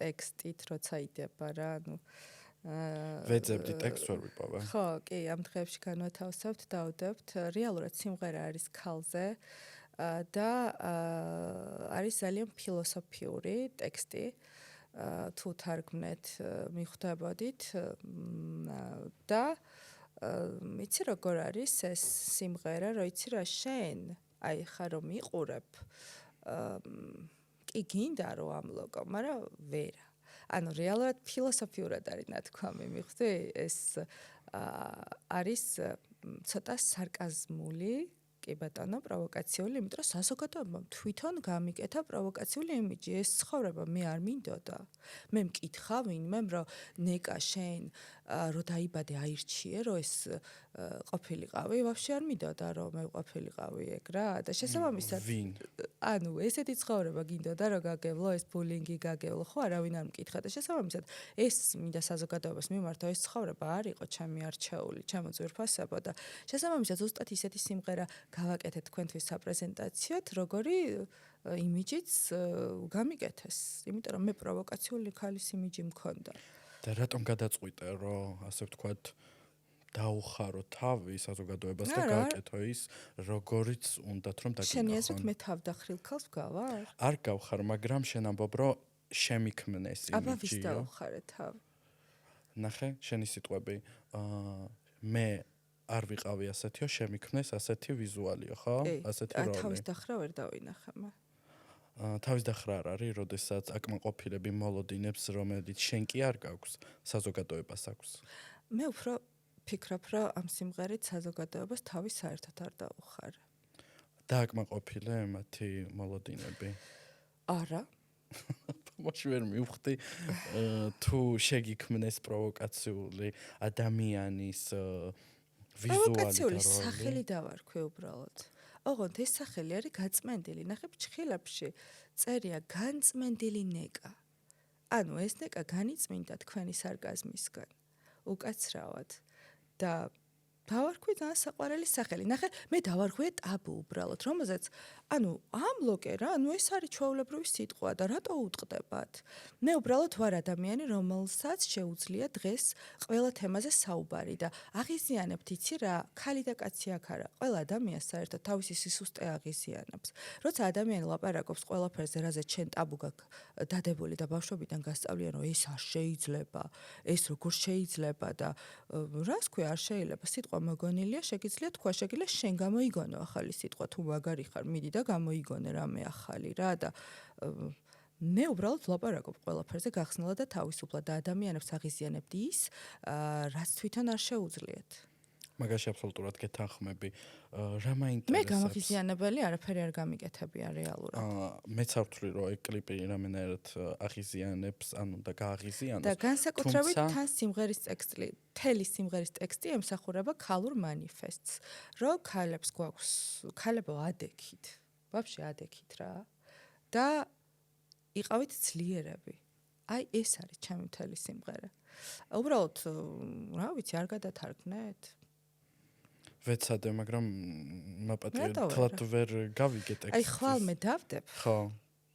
[SPEAKER 1] ტექსტით, როცა იდება რა, ანუ
[SPEAKER 2] ვეძებდი ტექსტს ვერ ვიპოვე.
[SPEAKER 1] ხო, კი, ამ დღეებში განვათავსებთ, დავდებთ. რეალურად სიმღერა არის ქალზე და არის ძალიან ფილოსოფიური ტექსტი. თუ თარგმნეთ მიხვდებოდით და იცი როგორ არის ეს სიმღერა, რომ იცი რა შენ აი ხა რომ იყურებ კი გინდა რომ ამლოკო, მაგრამ ვერა. ანუ რეალურად ფილოსოფიურად არის ნათქვამი, მიხვდი? ეს არის ცოტა სარკაზმული კი ბატონო, პროვოკაციული, იმიტომ რომ საზოგადოებამ თვითონ გამიკეთა პროვოკაციული იმიჯი. ეს ცხოვრება მე არ მინდოდა. მე მკითხა ვინმემ, რომ ნეკა შენ რო დაიბადე აირჩიე, რომ ეს ყოფილიყავი, ვაფშე არ მინდოდა რომ მე ყოფილიყავი ეგ რა და შესაბამისად
[SPEAKER 2] ვინ?
[SPEAKER 1] ანუ ესეთი ცხოვრება გინდოდა რომ გაგევლო ეს ბულინგი გაგევლო, ხო არავინ არ მკითხა და შესაბამისად ეს მინდა საზოგადოებას მიმართო ეს ცხოვრება არ იყო ჩემი არჩეული, ჩემო ძვირფასებო და შესაბამისად ზუსტად ისეთი სიმღერა გავაკეთეთ თქვენთვის საპრეზენტაციოდ, როგორი იმიჯიც გამიკეთეს, იმიტომ რომ მე პროვოკაციული ქალის იმიჯი მქონდა.
[SPEAKER 2] და რატომ გადაწყვიტე, რომ ასე ვთქვათ, დაუხარო თავი საზოგადოებას და გააკეთო ის, როგორიც უნდათ რომ დაგინახონ.
[SPEAKER 1] შენი აზრით მე თავდახრილ ქალს გავარ?
[SPEAKER 2] არ გავხარ, მაგრამ შენ ამბობ, რომ შემიქმნეს იმიჯი.
[SPEAKER 1] აბა ვის დაუხარე თავ?
[SPEAKER 2] ნახე, შენი სიტყვები. მე არ ვიყავი ასეთიო, შემიქმნეს ასეთი ვიზუალიო, ხო? ასეთი როლი.
[SPEAKER 1] თავის დახრა ვერ დავინახე.
[SPEAKER 2] თავის დახრა არ არის, როდესაც აკმაყოფილები მოლოდინებს, რომელიც შენ კი არ გაქვს, საზოგადოებას აქვს.
[SPEAKER 1] მე უფრო ფიქრობ, რომ ამ სიმღერით საზოგადოებას თავი საერთოდ არ დაუხარე.
[SPEAKER 2] დააკმაყოფილე მათი მოლოდინები?
[SPEAKER 1] არა.
[SPEAKER 2] მოშ ვერ მივხვდი თუ შეგიქმნეს პროვოკაციული ადამიანის ვიზუალი და
[SPEAKER 1] პროვოკაციული
[SPEAKER 2] როლი.
[SPEAKER 1] სახელი დავარქვი უბრალოდ. ოღონდ ეს სახელი არის გაწმენდილი. ნახე ფჩხილებში წერია განწმენდილი ნეკა. ანუ ეს ნეკა განიწმინდა თქვენი სარკაზმისგან. უკაცრავად. და დავარქვი ძალიან საყვარელი სახელი. ნახე, მე დავარქვი ტაბუ უბრალოდ, რომელზეც ანუ ამლოკე რა, ანუ ეს არის ჩვეულებრივი სიტყვა და რატო უტყდებათ? მე უბრალოდ ვარ ადამიანი, რომელსაც შეუძლია დღეს ყველა თემაზე საუბარი და აღიზიანებთ იცი რა, ქალი და კაცი აქ არა. ყველა ადამიანს საერთოდ თავისი სისუსტე აღიზიანებს. როცა ადამიანი ლაპარაკობს ყველაფერზე, რაზეც შენ ტაბუ გაქვს დადებული და ბავშვობიდან გასწავლიან, რომ ეს არ შეიძლება, ეს როგორ შეიძლება და რას ქვია არ შეიძლება? სიტყვა მოგონილია, შეგიძლია თქვა, შეგიძლია შენ გამოიგონო ახალი სიტყვა, თუ მაგარი ხარ, მიდი და გამოიგონე რამე ახალი რა და მე უბრალოდ ვლაპარაკობ ყველაფერზე გახსნილად და თავისუფლად და ადამიანებს აღიზიანებთ ის, რაც თვითონ არ შეუძლიათ.
[SPEAKER 2] მაგაში აბსოლუტურად გეთანხმები. რა მაინტერესებს?
[SPEAKER 1] მე გამაღიზიანებელი არაფერი არ გამიკეთებია რეალურად.
[SPEAKER 2] მეც არ ვთვლი, რომ ეგ კლიპი რამენერად აღიზიანებს, ანუ და გააღიზიანოს.
[SPEAKER 1] და განსაკუთრებით თან სიმღერის ტექსტი, მთელი სიმღერის ტექსტი ემსახურება ქალურ მანიფესტს, რომ ქალებს გვაქვს, ქალებო ადექით, ვაფშე ადექით რა. და იყავით ძლიერები. აი ეს არის ჩემი მთელი სიმღერა. უბრალოდ რა ვიცი, არ გადათარგმნეთ?
[SPEAKER 2] ვეცადე, მაგრამ მაპატიე თლად ვერ გავიგე ტექსტს.
[SPEAKER 1] აი ხვალ მე დავდებ.
[SPEAKER 2] ხო.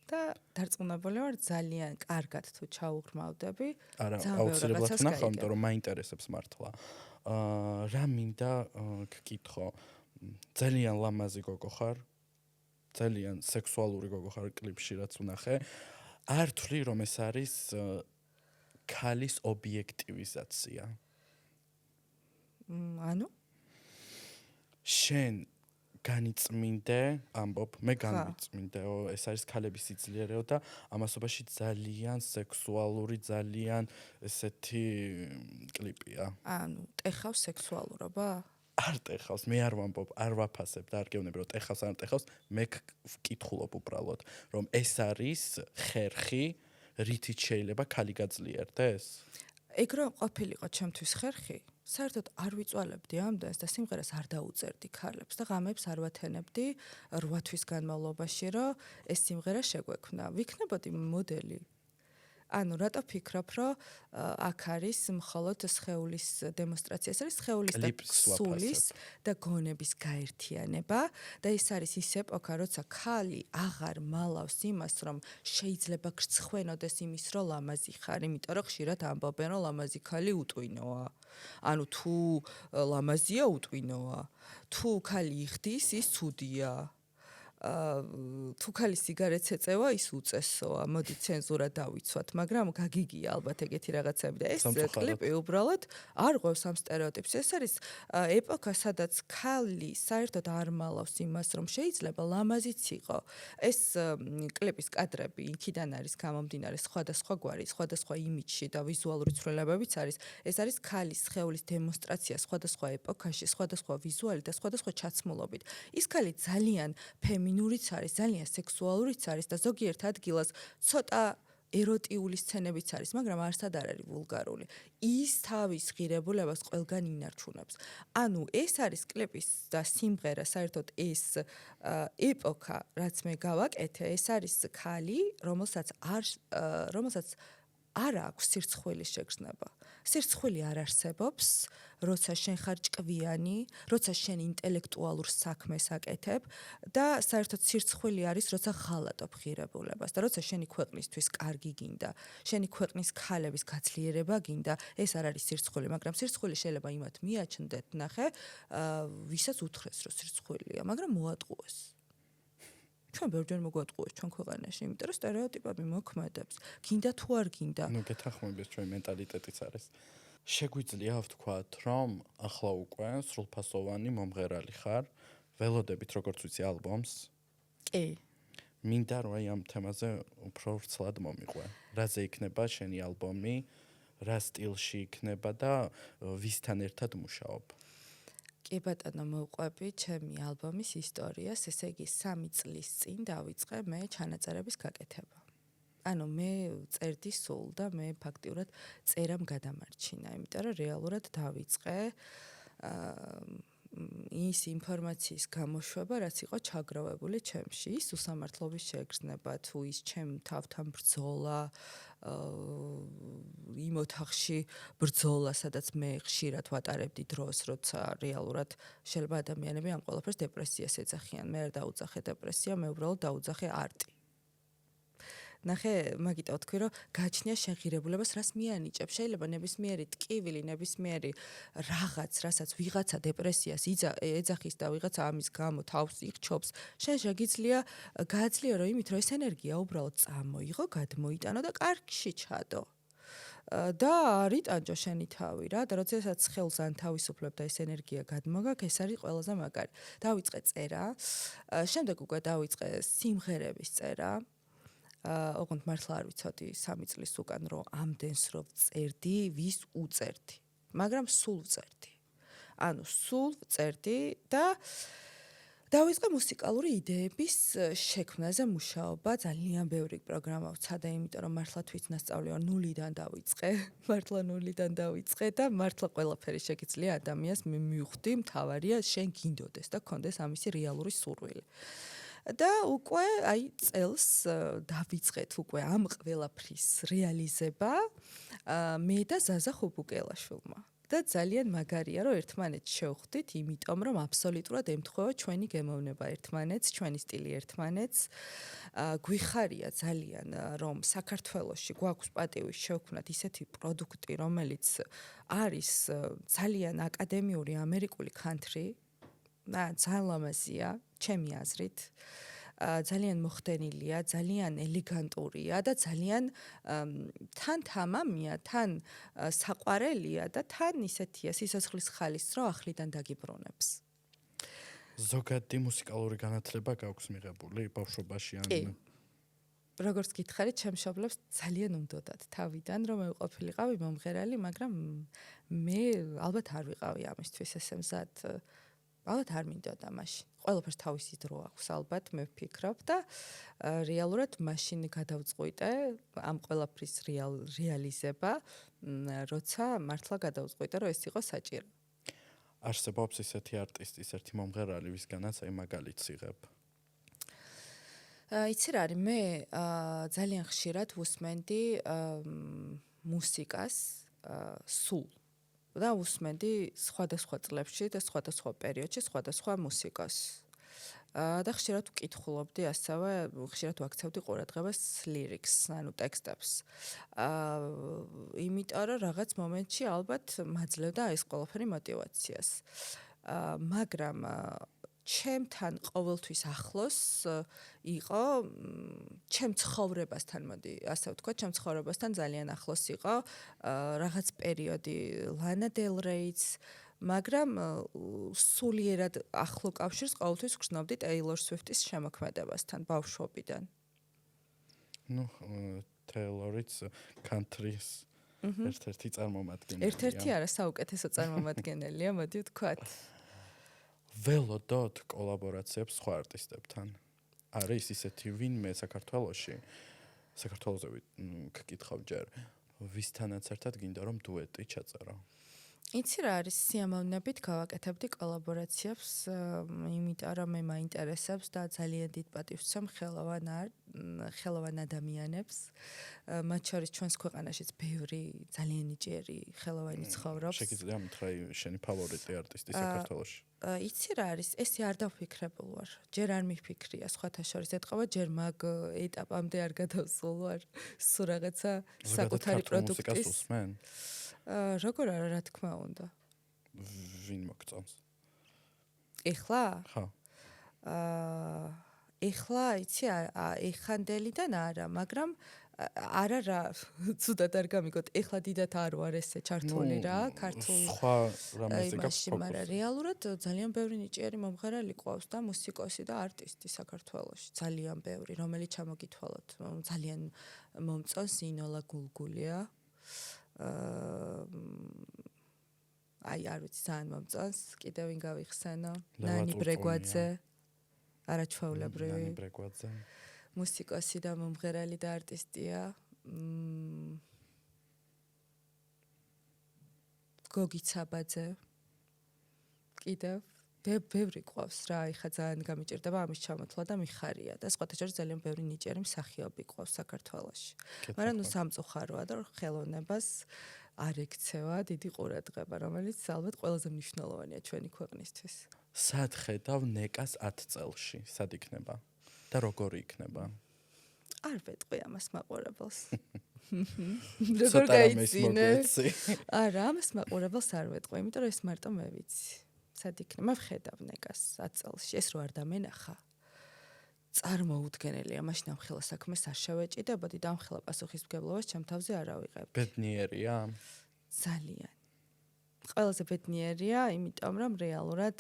[SPEAKER 1] და დარწმუნებული ვარ ძალიან კარგად თუ ჩაუღრმავდები.
[SPEAKER 2] არა, აუცილებლად ვნახავ, იმიტომ რომ მაინტერესებს მართლა. რა მინდა გკითხო? ძალიან ლამაზი გოგო ხარ? ძალიან სექსუალური გოგო ხარ კლიპში რაც ვნახე. არ თვლი რომ ეს არის ქალის ობიექტივიზაცია.
[SPEAKER 1] ანუ
[SPEAKER 2] შენ განიწმინდე, ამბობ, მე განვიწმინდეო, ეს არის ქალების სიძლიერეო და ამასობაში ძალიან სექსუალური, ძალიან ესეთი კლიპია.
[SPEAKER 1] ანუ ტეხავს სექსუალურობა?
[SPEAKER 2] არ ტეხავს, მე არ ვამბობ, არ ვაფასებ და არ გეუბნები რომ ტეხავს ან ტეხავს, მე ვკითხულობ უბრალოდ, რომ ეს არის ხერხი, რითიც შეიძლება ქალი გაძლიერდეს.
[SPEAKER 1] ეგ რომ ყოფილიყო ჩემთვის ხერხი, საერთოდ არ ვიწვალებდი ამდენს და სიმღერას არ დაუწერდი ქალებს და ღამეებს არ ვათენებდი 8 თვის განმავლობაში, რომ ეს სიმღერა შეგვექმნა. ვიქნებოდი მოდელი. ანუ რატო ფიქრობ, რომ აქ არის მხოლოდ სხეულის დემონსტრაცია, ეს არის სხეულის და სულის და გონების გაერთიანება და ეს არის ის ეპოქა, როცა ქალი აღარ მალავს იმას, რომ შეიძლება გრცხვენოდეს იმის, რომ ლამაზი ხარ, იმიტომ რომ ხშირად ამბობენ, რომ ლამაზი ქალი უტვინოა. ანუ თუ ლამაზია უტვინოა, თუ ქალი იხდის, ის ცუდია. თუ ხალი სიგარეტს ეწევა, ის უწესოა. მოდი ცენზურა დავიცვათ, მაგრამ გაგიგია ალბათ ეგეთი რაღაცები და ეს კლიპი უბრალოდ არ ღვევს ამ სტერეოტიპს. ეს არის ეპოქა, სადაც ხალი საერთოდ არ მალავს იმას, რომ შეიძლება ლამაზიც იყო. ეს კლიპის კადრები იქიდან არის გამომდინარე სხვადასხვაგვარი, სხვადასხვა იმიჯში და ვიზუალური ცვლილებებიც არის. ეს არის ხალის სხეულის დემონსტრაცია სხვადასხვა ეპოქაში, სხვადასხვა ვიზუალი და სხვადასხვა ჩაცმულობით. ის ხალი ძალიან ფემინურიც არის, ძალიან სექსუალურიც არის და ზოგიერთ ადგილას ცოტა ეროტიული სცენებიც არის, მაგრამ არსად არ არის ვულგარული. ის თავის ღირებულებას ყველგან ინარჩუნებს. ანუ ეს არის კლიპის და სიმღერა, საერთოდ ეს ეპოქა, რაც მე გავაკეთე, ეს არის ხალი, რომელსაც არ აქვს სირცხვილის შეგრძნება. სირცხვილი არ არსებობს, როცა შენ ხარ ჭკვიანი, როცა შენ ინტელექტუალურ საქმეს აკეთებ და საერთოდ სირცხვილი არის, როცა ღალატობ ღირებულებას და როცა შენი ქვეყნისთვის კარგი გინდა, შენი ქვეყნის ქალების გაძლიერება გინდა, ეს არ არის სირცხვილი, მაგრამ სირცხვილი შეიძლება იმათ მიაჩნდეთ, ნახე, ვისაც უთხრეს, რომ სირცხვილია, მაგრამ მოატყუეს. ჩვენ ბევრჯერ მოგვატყუეს ჩვენ ქვეყანაში, იმიტომ რომ სტერეოტიპები მოქმედებს. გინდა თუ არ გინდა.
[SPEAKER 2] ნუ გეთანხმებით, ჩვენ მენტალიტეტიც არის. შეგვიძლია ვთქვათ, რომ ახლა უკვე სრულფასოვანი მომღერალი ხარ, ველოდებით როგორც ვიცი ალბომს.
[SPEAKER 1] კი.
[SPEAKER 2] მინდა რომ აი ამ თემაზე უფრო ვრცლად მომიყვე. რაზე იქნება შენი ალბომი, რა სტილში იქნება და ვისთან ერთად მუშაობ.
[SPEAKER 1] კი ბატონო, მოვყვები ჩემი ალბომის ისტორიას, ესე იგი 3 წლის წინ დავიწყე მე ჩანაწერების გაკეთება. ანუ მე წერდი სულ და მე ფაქტიურად წერამ გადამარჩინა, იმიტომ რომ რეალურად დავიწყე ის ინფორმაციის გამოშვება, რაც იყო ჩაგროვებული ჩემში, ის უსამართლობის შეგრძნება, თუ ის ჩემ თავთან ბრძოლა, იმ ოთახში ბრძოლა, სადაც მე ხშირად ვატარებდი დროს, როცა რეალურად შეიძლება ადამიანები ამ ყველაფერს დეპრესიას ეძახიან. მე არ დაუძახე დეპრესია, მე უბრალოდ დაუძახე არტი. ნახე, მაგიტო თქვი, რომ გააჩნია შენ ღირებულებას, რას მიანიჭებ. შეიძლება ნებისმიერი ტკივილი, ნებისმიერი რაღაც, რასაც ვიღაცა დეპრესიას ეძახის და ვიღაცა ამის გამო თავს იხჩობს, შენ შეგიძლია გააძლიერო რომ იმით, რომ ეს ენერგია უბრალოდ წამოიღო, გადმოიტანო და კარგში ჩადო. და არ იტანჯო შენი თავი რა და როდესაც ხელს ან თავისუფლებ და ეს ენერგია გადმოგაქვს, ეს არის ყველაზე მაგარი. დავიწყე წერა, შემდეგ უკვე დავიწყე სიმღერების წერა. ოღონდ მართლა არ ვიცოდი 3 წლის უკან რომ ამდენს რომ წერდი, ვის უწერდი, მაგრამ სულ წერდი. ანუ სულ წერდი და დავიწყე მუსიკალური იდეების შექმნაზე მუშაობა, ძალიან ბევრი პროგრამა ვცადე, იმიტომ რომ მართლა თვითნასწავლი ვარ, ნულიდან დავიწყე, მართლა ნულიდან დავიწყე და მართლა ყველაფერი შეგიძლია ადამიანს მივხვდი, მთავარია შენ გინდოდეს და გქონდეს ამისი რეალური სურვილი. და უკვე აი წელს დავიწყეთ უკვე ამ ყველაფრის რეალიზება მე და ზაზა ხუბუკელაშვილმა. და ძალიან მაგარია რომ ერთმანეთს შევხვდით, იმიტომ რომ აბსოლუტურად ემთხვევა ჩვენი გემოვნება ერთმანეთს, ჩვენი სტილი ერთმანეთს. გვიხარია ძალიან რომ საქართველოში გვაქვს პატივი შევქმნათ ისეთი პროდუქტი, რომელიც არის ძალიან აკადემიური ამერიკული country. ძალიან ლამაზია, ჩემი აზრით. ძალიან მოხდენილია, ძალიან ელეგანტურია და ძალიან თან თამამია, თან საყვარელია და თან ისეთია სიცოცხლის ხალის დრო ახლიდან დაგიბრუნებს.
[SPEAKER 2] ზოგადი მუსიკალური განათლება გაქვს მიღებული ბავშვობაში ან
[SPEAKER 1] როგორც გითხარით, ჩემშობლებს ძალიან უნდოდათ თავიდან რომ მე ვყოფილიყავი მომღერალი, მაგრამ მე ალბათ არ ვიყავი ამისთვის ესე მზად. ალბათ არ მინდოდა მაშინ. ყველაფერს თავისი დრო აქვს, ალბათ მე ვფიქრობ და რეალურად მაშინ გადავწყვიტე ამ ყველაფრის რეალიზება, როცა მართლა გადავწყვიტე, რომ ეს იყო საჭირო.
[SPEAKER 2] არსებობს ისეთი არტისტი, ისეთი მომღერალი, ვისგანაც აი მაგალითს იღებ.
[SPEAKER 1] იცი რა არის, მე ძალიან ხშირად ვუსმენდი მუსიკას სულ. და უსმენდი სხვადასხვა წლებში და სხვადასხვა პერიოდში სხვადასხვა მუსიკას. და ხშირად ვკითხულობდი ასევე, ხშირად ვაქცევდი ყურადღებას ლირიქს, ანუ ტექსტებს. იმიტომ რომ რაღაც მომენტში ალბათ მაძლევდა ეს ყველაფერი мотивაციას. მაგრამ ჩემთან ყოველთვის ახლოს იყო ჩემ ცხოვრებასთან, მოდი ასე ვთქვა, ჩემ ცხოვრებასთან ძალიან ახლოს იყო რაღაც პერიოდი ლანა დელ რეიც, მაგრამ სულიერად ახლო კავშირს ყოველთვის გრძნობდი ტეილორ სვიფტის შემოქმედებასთან ბავშვობიდან.
[SPEAKER 2] ნუ ტეილორიც country-ის ერთ-ერთი წარმომადგენელია.
[SPEAKER 1] ერთ-ერთი არა, საუკეთესო წარმომადგენელია, მოდი ვთქვათ.
[SPEAKER 2] ველოდოთ კოლაბორაციებს სხვა არტისტებთან. არის ისეთი ვინმე საქართველოში, საქართველოზე გკითხავ ჯერ, ვისთანაც ერთად გინდა რომ დუეტი ჩაწერო.
[SPEAKER 1] იცი რა არის სიამოვნებით გავაკეთებდი კოლაბორაციებს, იმიტომ რომ მე მაინტერესებს და ძალიან დიდ პატივს ვცემ ხელოვან ადამიანებს. მათ შორის ჩვენს ქვეყანაშიც ბევრი ძალიან ნიჭიერი ხელოვანი ცხოვრობს.
[SPEAKER 2] შეგიძლია მითხრა შენი ფავორიტი არტისტი საქართველოში?
[SPEAKER 1] იცი რა არის, ესე არ დავფიქრებულ ვარ. ჯერ არ მიფიქრია, სხვათა შორის ეთყობა, ჯერ მაგ ეტაპამდე არ გადავსულ ვარ. სულ რაღაცა საკუთარი პროდუქტის. როგორ არა, რა თქმა უნდა.
[SPEAKER 2] ვინ მოგწონს?
[SPEAKER 1] ეხლა?
[SPEAKER 2] ხო.
[SPEAKER 1] ეხლა იცი ეხანდელიდან არა, მაგრამ არა რა, ცუდად არ გამიგოთ, ეხლა დიდათ არ ვარ ესე ჩართული რა, ქართულ
[SPEAKER 2] სხვა რამეზე
[SPEAKER 1] გაფოკუსი. მაგრამ რეალურად ძალიან ბევრი ნიჭიერი მომღერალი ყავს და მუსიკოსი და არტისტი საქართველოში, ძალიან ბევრი, რომელიც ჩამოგითვალოთ. ძალიან მომწონს ინოლა გულგულია. აი არ ვიცი, ძალიან მომწონს. კიდევ ვინ გავიხსენო? ნანი ბრეგვაძე. არაჩვეულებრივი.
[SPEAKER 2] ნანი ბრეგვაძე.
[SPEAKER 1] მუსიკოსი და მომღერალი და არტისტია. გოგი ცაბაძე. კიდევ ბევრი ყავს რა, ეხა ძალიან გამიჭირდება ამის ჩამოთვლა და მიხარია და სხვათა შორის ძალიან ბევრი ნიჭიერი მსახიობი ყავს საქართველოში. მაგრამ ნუ სამწუხაროა და ხელოვნებას არ ექცევა დიდი ყურადღება, რომელიც ალბათ ყველაზე მნიშვნელოვანია ჩვენი ქვეყნისთვის.
[SPEAKER 2] სად ხედავ ნეკას 10 წელში? სად იქნება? და როგორი იქნება?
[SPEAKER 1] არ ვეტყვი ამას მაყურებელს. როგორ გაიცინე? არა, ამას მაყურებელს არ ვეტყვი, იმიტომ რომ ეს მარტო მე ვიცი. სად იქნება? ვხედავ ნეკას 10 წელში. ეს რო არ დამენახა. წარმოუდგენელია, მაშინ ამ ხელა საქმეს არ შევეჭიდებოდი და ამ ხელა პასუხისმგებლობას ჩემ თავზე არ ავიღებდი.
[SPEAKER 2] ბედნიერია?
[SPEAKER 1] ძალიან. ყველაზე ბედნიერია, იმიტომ რომ რეალურად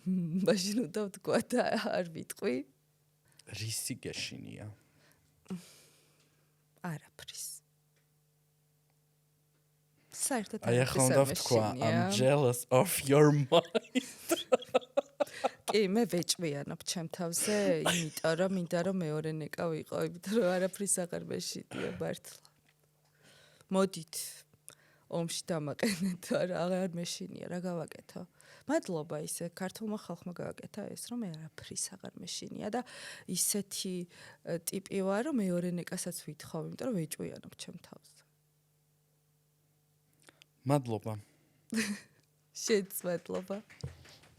[SPEAKER 1] მაშინ უნდა ვთქვა და არ ვიტყვი.
[SPEAKER 2] რისი გეშინია?
[SPEAKER 1] არაფრის. საერთოდ
[SPEAKER 2] აი ახლა უნდა ვთქვა, I'm jealous of your mind.
[SPEAKER 1] კი, მე ვეჭვიანობ ჩემ თავზე, იმიტომ რომ მინდა რომ მეორე ნეკა ვიყო, იმიტომ რომ არაფრის აღარ მეშინია მართლა. მოდით ომში დამაყენეთ, აღარ მეშინია, რა გავაკეთო? მადლობა ისე ქართულმა ხალხმა გააკეთა ეს, რომ მე არაფრის აღარ მეშინია და ისეთი ტიპი ვარ, რომ მეორე ნეკასაც ვითხოვ, იმიტომ რომ ვეჭვიანობ ჩემ თავზე.
[SPEAKER 2] მადლობა.
[SPEAKER 1] შენც მადლობა.